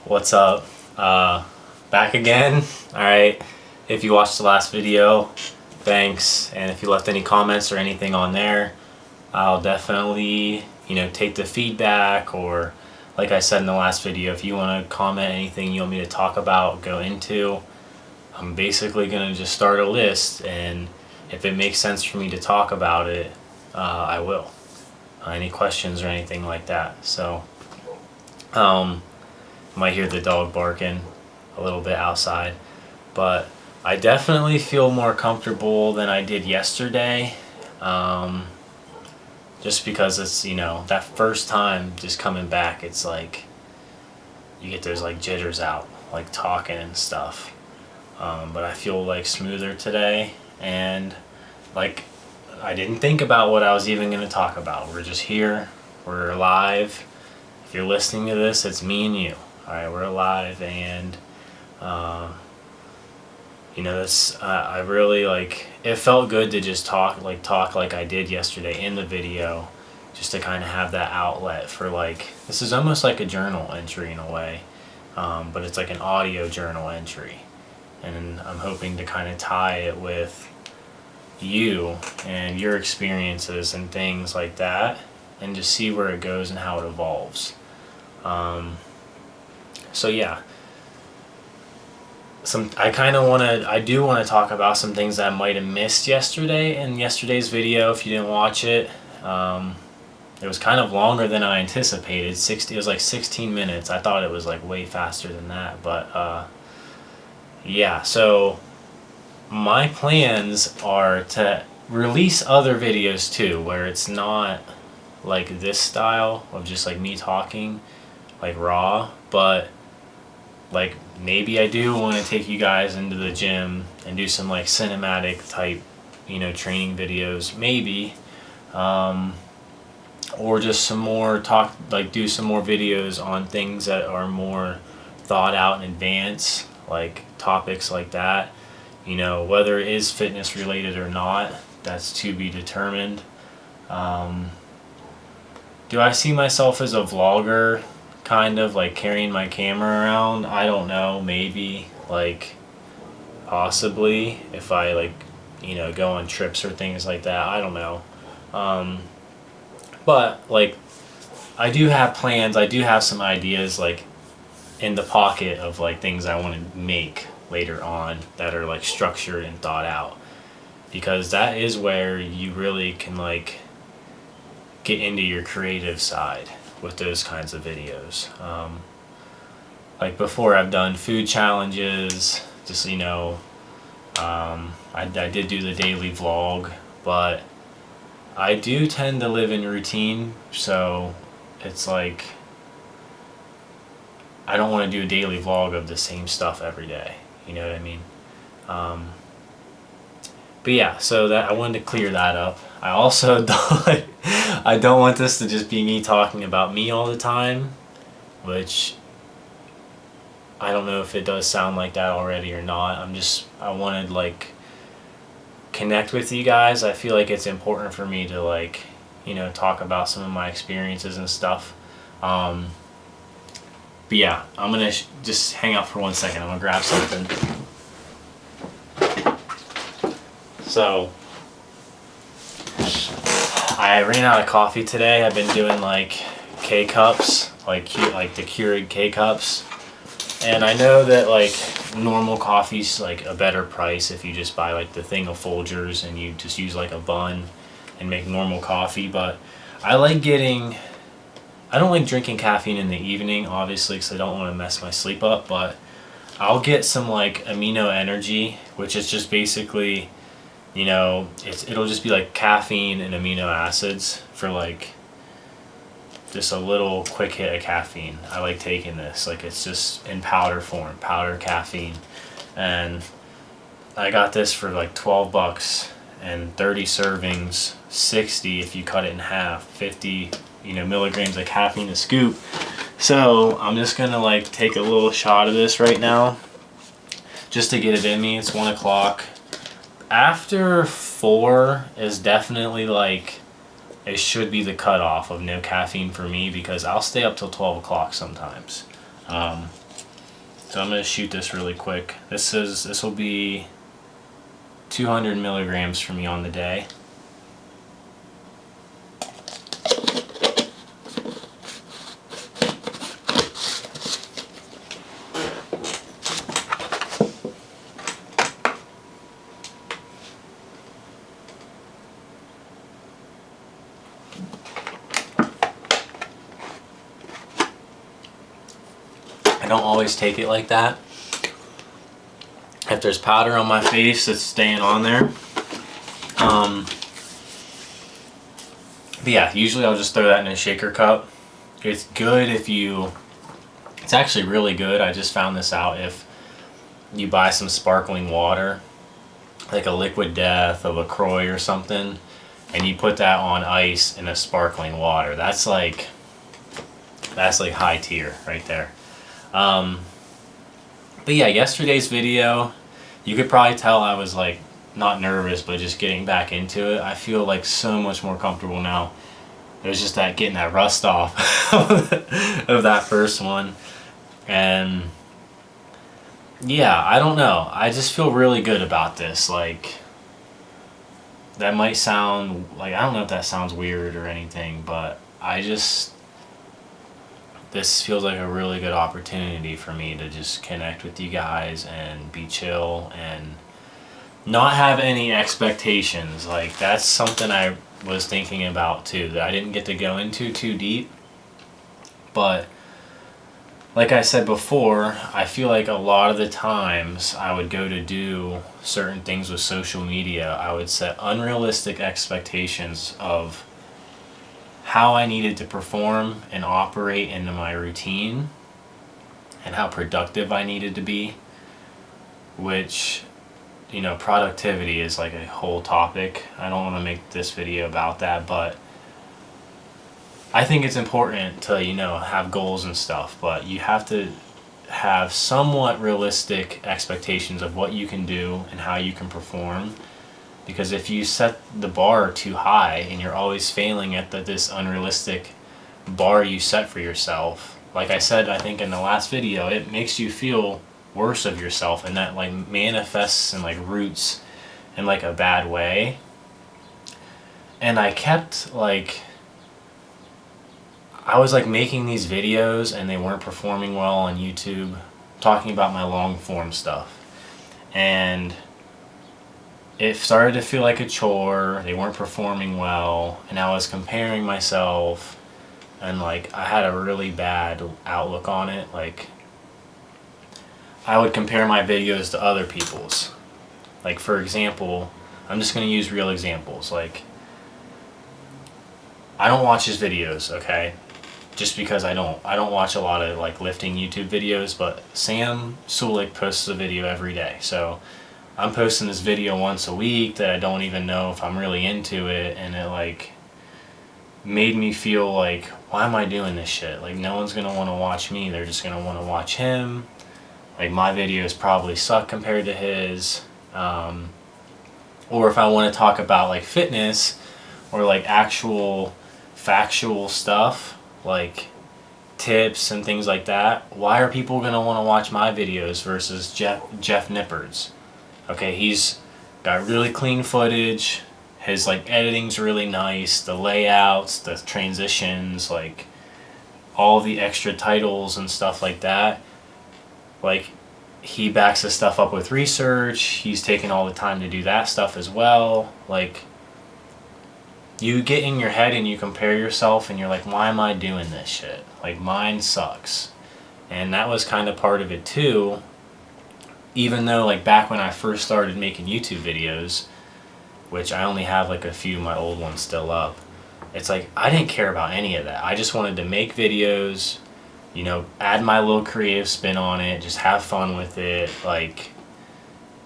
What's up? Back again. Alright, if you watched the last video, thanks. And if you left any comments or anything on there, I'll definitely, take the feedback, or like I said in the last video, if you want to comment anything you want me to talk about, go into, I'm basically going to just start a list, and if it makes sense for me to talk about it, I will. Any questions or anything like that. So, might hear the dog barking a little bit outside, but I definitely feel more comfortable than I did yesterday, just because it's, that first time just coming back, it's like you get those like jitters out, like talking and stuff, but I feel like smoother today, and like I didn't think about what I was even going to talk about. We're just here, we're alive. If you're listening to this, it's me and you. Alright, we're alive, and this I really it felt good to just talk like I did yesterday in the video, just to kind of have that outlet for this is almost like a journal entry in a way, but it's like an audio journal entry, and I'm hoping to kind of tie it with you and your experiences and things like that, and just see where it goes and how it evolves. So yeah, I do want to talk about some things that I might have missed yesterday in yesterday's video. If you didn't watch it, it was kind of longer than I anticipated. It was like 16 minutes. I thought it was like way faster than that, but yeah. So my plans are to release other videos too, where it's not like this style of just like me talking like raw, but like maybe I do want to take you guys into the gym and do some like cinematic type, training videos, maybe, or just some more do some more videos on things that are more thought out in advance, like topics like that, whether it is fitness related or not, that's to be determined. Do I see myself as a vlogger? Kind of like carrying my camera around? I don't know, maybe, possibly, if I go on trips or things like that. I don't know, but I do have plans. I do have some ideas in the pocket of things I want to make later on that are structured and thought out, because that is where you really can get into your creative side with those kinds of videos. Like before, I've done food challenges, just I did do the daily vlog, but I do tend to live in routine, so it's I don't want to do a daily vlog of the same stuff every day, you know what I mean? But yeah, so that I wanted to clear that up. I also I don't want this to just be me talking about me all the time, which I don't know if it does sound like that already or not. I wanted connect with you guys. I feel like it's important for me to talk about some of my experiences and stuff. But yeah, I'm gonna just hang out for 1 second. I'm gonna grab something. So I ran out of coffee today. I've been doing K-cups, the Keurig K-cups. And I know that normal coffee's a better price if you just buy the thing of Folgers and you just use a bun and make normal coffee. But I don't like drinking caffeine in the evening, obviously, because I don't want to mess my sleep up. But I'll get some amino energy, which is just basically, it'll just be caffeine and amino acids for just a little quick hit of caffeine. I like taking this, it's just in powder form, powder caffeine, and I got this for $12 and 30 servings, 60 if you cut it in half, 50 milligrams of caffeine a scoop. So I'm just gonna take a little shot of this right now, just to get it in me. It's 1 o'clock. After 4 is definitely it should be the cutoff of no caffeine for me, because I'll stay up till 12 o'clock sometimes. So I'm going to shoot this really quick. This will be 200 milligrams for me on the day. I don't always take it like that. If there's powder on my face, it's staying on there. But yeah, usually I'll just throw that in a shaker cup. It's good if you, it's actually really good. I just found this out if you buy some sparkling water, like a Liquid Death, a LaCroix or something, and you put that on ice in a sparkling water. That's like high tier right there. But yeah, yesterday's video, you could probably tell I was like not nervous, but just getting back into it. I feel like so much more comfortable now. It was just that getting that rust off of that first one. And yeah, I don't know. I just feel really good about this. Like, that might sound like, I don't know if that sounds weird or anything, but this feels like a really good opportunity for me to just connect with you guys and be chill and not have any expectations. Like, that's something I was thinking about too, that I didn't get to go into too deep. But like I said before, I feel like a lot of the times I would go to do certain things with social media, I would set unrealistic expectations of how I needed to perform and operate into my routine and how productive I needed to be, which, you know, productivity is like a whole topic. I don't want to make this video about that, but I think it's important to, you know, have goals and stuff, but you have to have somewhat realistic expectations of what you can do and how you can perform. Because if you set the bar too high and you're always failing at this unrealistic bar you set for yourself, like I said, I think in the last video, it makes you feel worse of yourself, and that like manifests and like roots in like a bad way. And I kept like, I was like making these videos and they weren't performing well on YouTube, talking about my long form stuff. And it started to feel like a chore. They weren't performing well, and I was comparing myself, and like I had a really bad outlook on it. Like, I would compare my videos to other people's. Like, for example, I'm just going to use real examples. Like, I don't watch his videos, okay? Just because I don't watch a lot of like lifting YouTube videos, but Sam Sulik posts a video every day. So I'm posting this video once a week that I don't even know if I'm really into it, and it like made me feel like, why am I doing this shit? Like, no one's gonna want to watch me, they're just gonna want to watch him. Like, my videos probably suck compared to his. Or if I want to talk about like fitness or like actual factual stuff, like tips and things like that, why are people gonna want to watch my videos versus Jeff Nippard's? Okay, he's got really clean footage, his like editing's really nice, the layouts, the transitions, like all the extra titles and stuff like that. Like, he backs his stuff up with research, he's taking all the time to do that stuff as well. Like, you get in your head and you compare yourself and you're like, why am I doing this shit? Like, mine sucks. And that was kind of part of it too. Even though, like, back when I first started making YouTube videos, which I only have like a few of my old ones still up, it's like I didn't care about any of that. I just wanted to make videos, you know, add my little creative spin on it, just have fun with it. Like,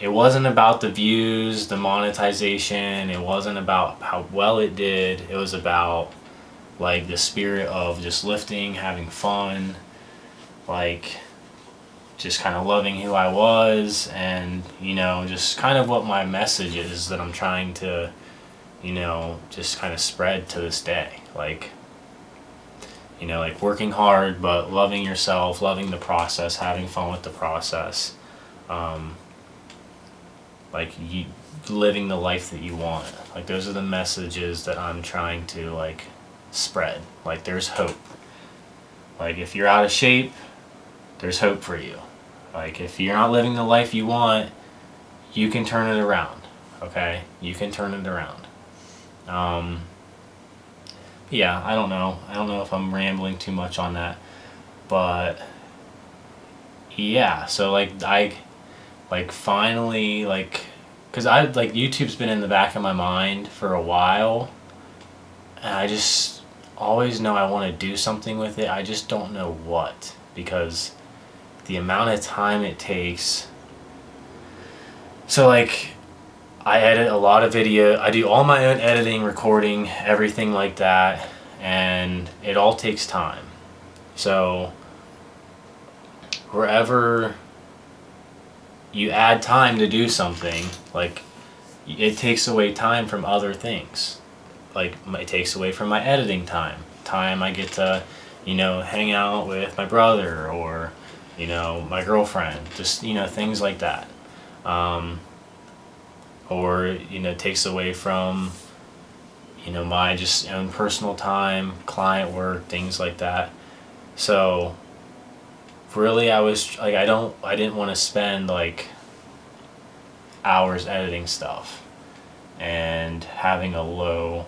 it wasn't about the views, the monetization, it wasn't about how well it did. It was about like the spirit of just lifting, having fun, like just kind of loving who I was, and, you know, just kind of what my message is that I'm trying to, you know, just kind of spread to this day. Like, You know, like working hard, but loving yourself, loving the process, having fun with the process. Like you living the life that you want. Like those are the messages that I'm trying to like spread. Like there's hope. Like if you're out of shape, there's hope for you. Like if you're not living the life you want, you can turn it around. Okay? You can turn it around. Yeah, I don't know. I don't know if I'm rambling too much on that. But yeah, so like I like finally like cuz I like YouTube's been in the back of my mind for a while, and I just always know I want to do something with it. I just don't know what, because the amount of time it takes. So like I edit a lot of video. I do all my own editing, recording, everything like that, and it all takes time. So wherever you add time to do something, like it takes away time from other things. Like it takes away from my editing time. Time I get to, you know, hang out with my brother or, you know, my girlfriend. Just, you know, things like that. Or, you know, takes away from, you know, my just own personal time, client work, things like that. So really I was like, I didn't want to spend like hours editing stuff and having a low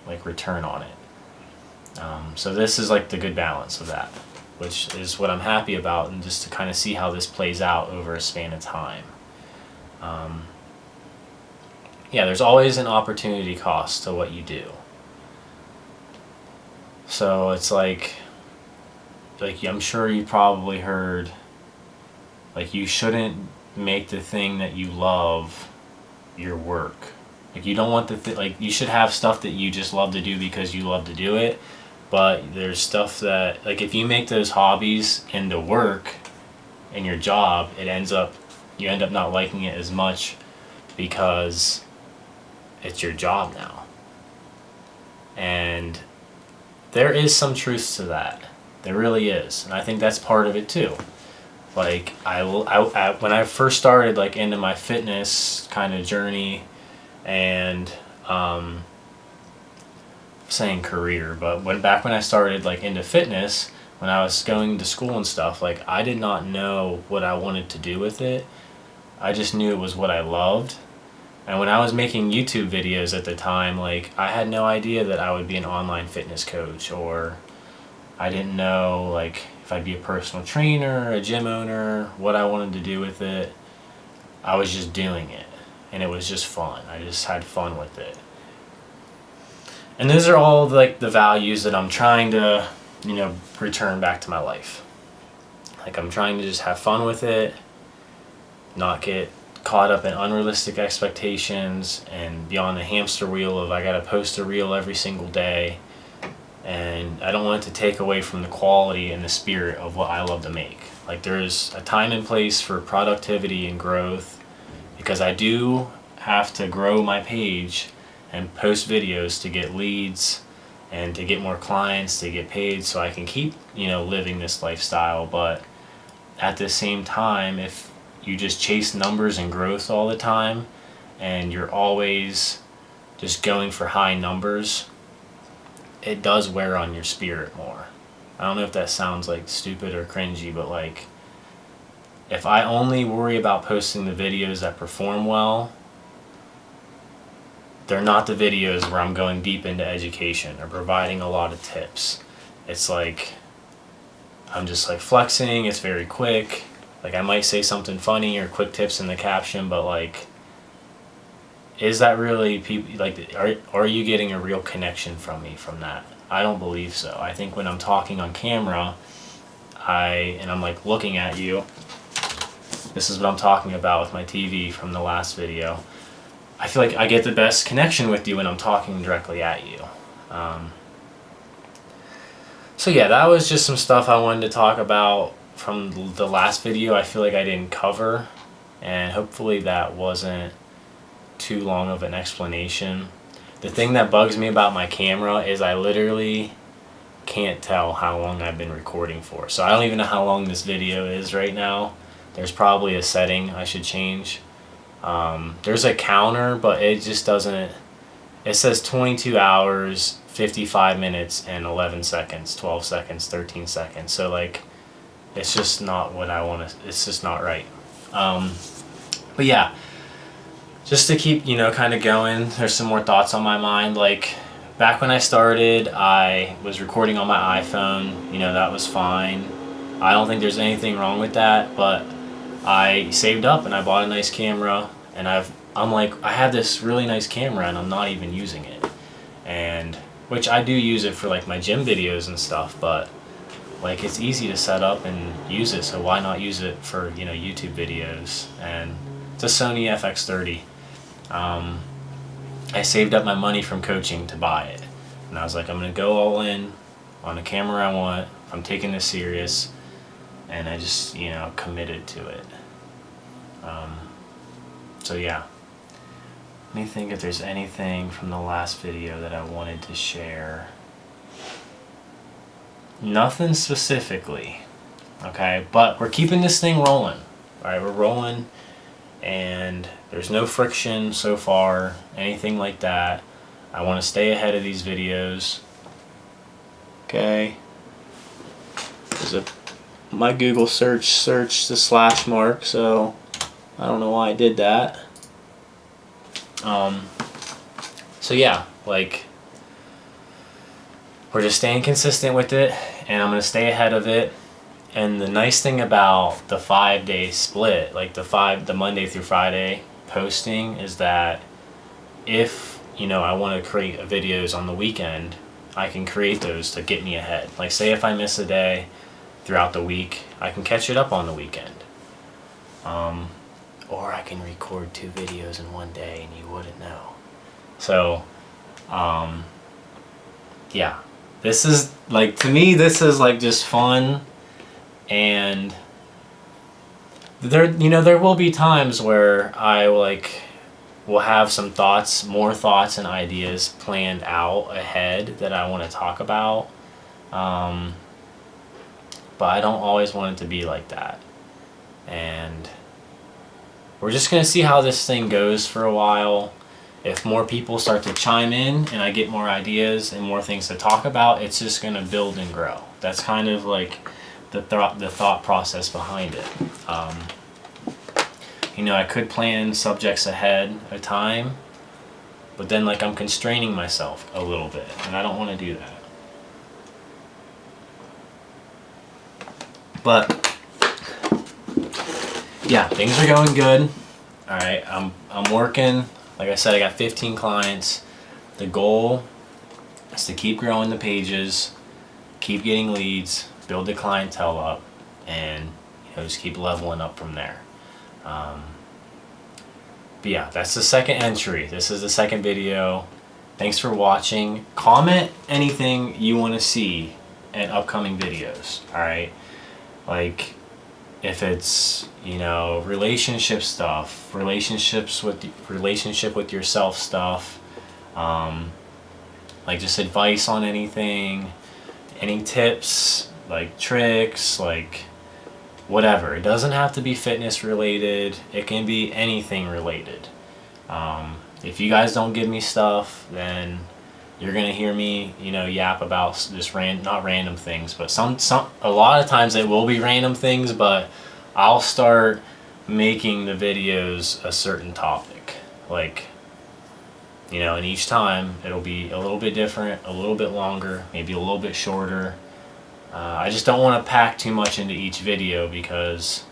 like return on it. So this is like the good balance of that, which is what I'm happy about, and just to kind of see how this plays out over a span of time. Yeah, there's always an opportunity cost to what you do. So it's like I'm sure you probably heard, like you shouldn't make the thing that you love your work. Like you don't want like you should have stuff that you just love to do because you love to do it, but there's stuff that, like if you make those hobbies into work in your job, you end up not liking it as much because it's your job now. And there is some truth to that. There really is. And I think that's part of it too. Like when I first started like into my fitness kind of journey, and saying career, but back when I started like into fitness, when I was going to school and stuff, like I did not know what I wanted to do with it. I just knew it was what I loved. And when I was making YouTube videos at the time, like I had no idea that I would be an online fitness coach, or I didn't know like if I'd be a personal trainer, a gym owner, what I wanted to do with it. I was just doing it, and it was just fun. I just had fun with it. And those are all like the values that I'm trying to, you know, return back to my life. Like I'm trying to just have fun with it, not get caught up in unrealistic expectations and be on the hamster wheel of I gotta post a reel every single day. And I don't want it to take away from the quality and the spirit of what I love to make. Like there's a time and place for productivity and growth, because I do have to grow my page and post videos to get leads and to get more clients, to get paid, so I can keep, you know, living this lifestyle. But at the same time, if you just chase numbers and growth all the time and you're always just going for high numbers, it does wear on your spirit more. I don't know if that sounds like stupid or cringy, but like if I only worry about posting the videos that perform well, they're not the videos where I'm going deep into education or providing a lot of tips. It's like I'm just like flexing, it's very quick. Like I might say something funny or quick tips in the caption, but like, is that really people, like are you getting a real connection from me from that? I don't believe so. I think when I'm talking on camera, and I'm like looking at you, this is what I'm talking about with my TV from the last video. I feel like I get the best connection with you when I'm talking directly at you. So yeah, that was just some stuff I wanted to talk about from the last video. I feel like I didn't cover, and hopefully that wasn't too long of an explanation. The thing that bugs me about my camera is I literally can't tell how long I've been recording for. So I don't even know how long this video is right now. There's probably a setting I should change. There's a counter, but it just doesn't, it says 22 hours, 55 minutes, and 11 seconds, 12 seconds, 13 seconds. So like, it's just not what I want to, it's just not right. But yeah, just to keep, you know, kind of going, there's some more thoughts on my mind. Like, back when I started, I was recording on my iPhone. You know, that was fine. I don't think there's anything wrong with that, but I saved up and I bought a nice camera, and I'm like, I have this really nice camera and I'm not even using it. And, which I do use it for like my gym videos and stuff, but like, it's easy to set up and use it, so why not use it for, you know, YouTube videos? And it's a Sony FX30. I saved up my money from coaching to buy it, and I was like, I'm gonna go all in on the camera I want. I'm taking this serious, and I just, you know, committed to it. So yeah, let me think if there's anything from the last video that I wanted to share. Nothing specifically, okay, but we're keeping this thing rolling. All right, we're rolling, and there's no friction so far, anything like that. I want to stay ahead of these videos. Okay, there's my Google searched the slash mark, so I don't know why I did that. So yeah, like, we're just staying consistent with it, and I'm gonna stay ahead of it. And the nice thing about the 5-day split, like the Monday through Friday posting, is that if, you know, I want to create videos on the weekend, I can create those to get me ahead. Like, say if I miss a day throughout the week, I can catch it up on the weekend. Or I can record 2 videos in one day and you wouldn't know. So, yeah, this is like, to me, this is like just fun. And there, you know, there will be times where I like will have some thoughts, more thoughts and ideas planned out ahead that I want to talk about. But I don't always want it to be like that. And we're just going to see how this thing goes for a while. If more people start to chime in and I get more ideas and more things to talk about, it's just going to build and grow. That's kind of like the thought process behind it. You know, I could plan subjects ahead of time, but then like I'm constraining myself a little bit, and I don't want to do that. But yeah, things are going good. All right, I'm working. Like I said, I got 15 clients. The goal is to keep growing the pages, keep getting leads, build the clientele up, and, you know, just keep leveling up from there. But yeah, that's the second entry. This is the second video. Thanks for watching. Comment anything you want to see in upcoming videos. All right, like, if it's, you know, relationship stuff, relationship with yourself stuff, like just advice on anything, any tips, like tricks, like whatever. It doesn't have to be fitness related. It can be anything related. If you guys don't give me stuff, then you're gonna hear me, you know, yap about just not random things, but a lot of times it will be random things, but I'll start making the videos a certain topic, like, you know, and each time it'll be a little bit different, a little bit longer, maybe a little bit shorter. I just don't want to pack too much into each video because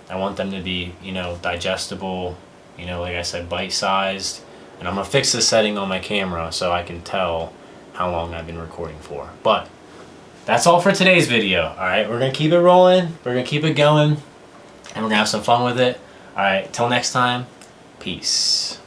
I want them to be, you know, digestible, you know, like I said, bite-sized. And I'm going to fix the setting on my camera so I can tell how long I've been recording for. But that's all for today's video. Alright, we're going to keep it rolling, we're going to keep it going, and we're going to have some fun with it. Alright, till next time, peace.